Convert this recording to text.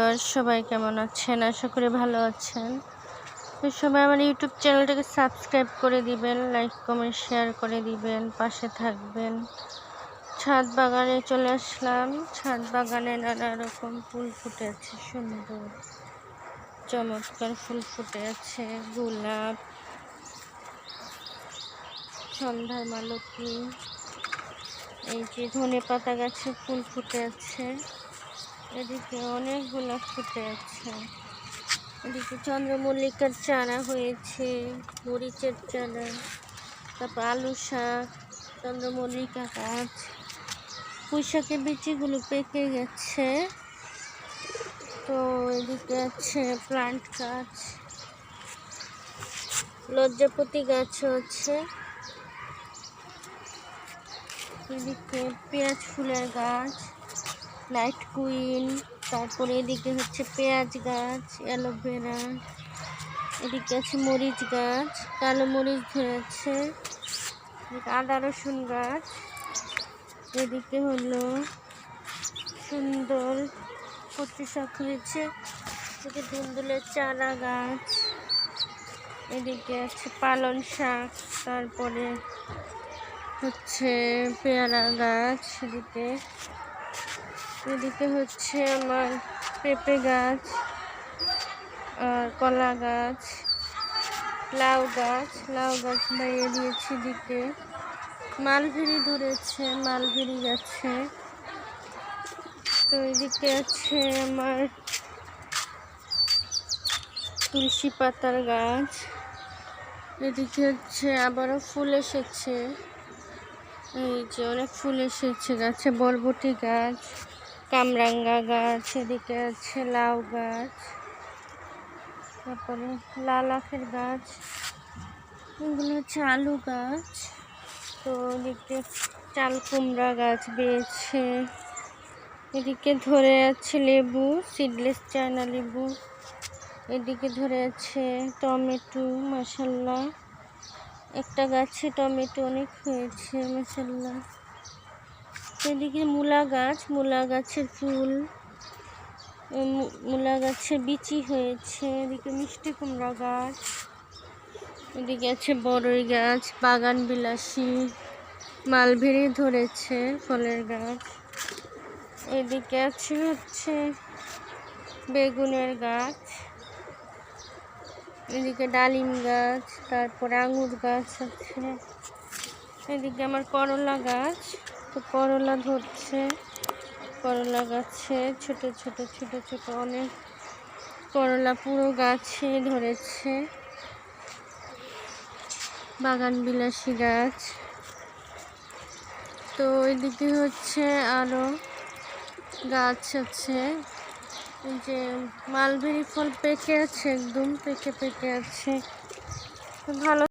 Viewers, সবাই কেমন আছেন? আশা করি ভালো আছেন। তো সবাই আমার ইউটিউব চ্যানেলটাকে সাবস্ক্রাইব করে দিবেন, লাইক কমেন্ট শেয়ার করে দিবেন, পাশে থাকবেন। ছাদ বাগানে চলে আসলাম। ছাদ বাগানে নানা রকম ফুল ফুটে আছে, সুন্দর চমৎকার ফুল ফুটে আছে। গোলাপ, সন্ধ্যার মালতী, এই যে ধনেপাতা গাছে ফুল ফুটে আছে। এদিকে অনেক গোলাপ ফুটে আছে। এদিকে চন্দ্রমল্লিকার চারা হয়েছে, মরিচের চারা, তারপর আলু শাক, চন্দ্রমল্লিকা গাছ, পুঁই শাকের বিচিগুলো পেকে গেছে। তো এদিকে আছে প্লান্ট গাছ, লজ্জাপতি গাছও আছে। এদিকে পেঁয়াজ ফুলের গাছ, নাইট কুইন, তারপরে এদিকে হচ্ছে পেঁয়াজ গাছ, অ্যালোভেরা, এদিকে আছে মরিচ গাছ, কালো মরিচ ধরেছে, আদা রসুন গাছ, এদিকে হলো সুন্দর কচু শাক হয়েছে, এদিকে ধুন্দুলের চারা গাছ, এদিকে আছে পালং শাক, তারপরে হচ্ছে পেয়ারা গাছ, এদিকে হচ্ছে আমার পেঁপে গাছ আর কলা গাছ, লাউ গাছ বাইয়ে দিয়েছি। এদিকে মালবেরি ধরেছে, মালবেরি গাছে। তো এদিকে আছে আমার তুলসী পাতার গাছ, এদিকে হচ্ছে আবারও ফুল এসেছে, এই যে অনেক ফুল এসেছে গাছে। বরবটি গাছ, কামরাঙ্গা গাছ, এদিকে আছে লাউ গাছ, তারপরে লাল আখের গাছ, এগুলো হচ্ছে আলু গাছ। তো এদিকে চাল কুমড়া গাছ বেয়েছে, এদিকে ধরে আছে লেবু, সিডলেস চায়না লেবু, এদিকে ধরে আছে টমেটো, মাশাআল্লাহ একটা গাছে টমেটো অনেক হয়েছে, মাশাআল্লাহ। এদিকে মূলা গাছ, মূলা গাছের ফুল, মূলা গাছের বিচি হয়েছে। এদিকে মিষ্টি কুমড়া গাছ, এদিকে আছে বড়ই গাছ, বাগান বিলাসী, মালবেরি ধরেছে ফলের গাছ, এদিকে আছে হচ্ছে বেগুনের গাছ, এদিকে ডালিম গাছ, তারপরে আঙুর গাছ আছে। এদিকে আমার করলা গাছ, তো করলা ধরছে, করলা গাছে ছোট ছোট ছোট ছোট অনেক করলা পুরো গাছে ধরেছে। বাগান বিলাসী গাছ। তো এদিকে হচ্ছে আরো গাছ আছে, এই যে মালবেরি ফল পেকে আছে, একদম পেকে আছে। ভালো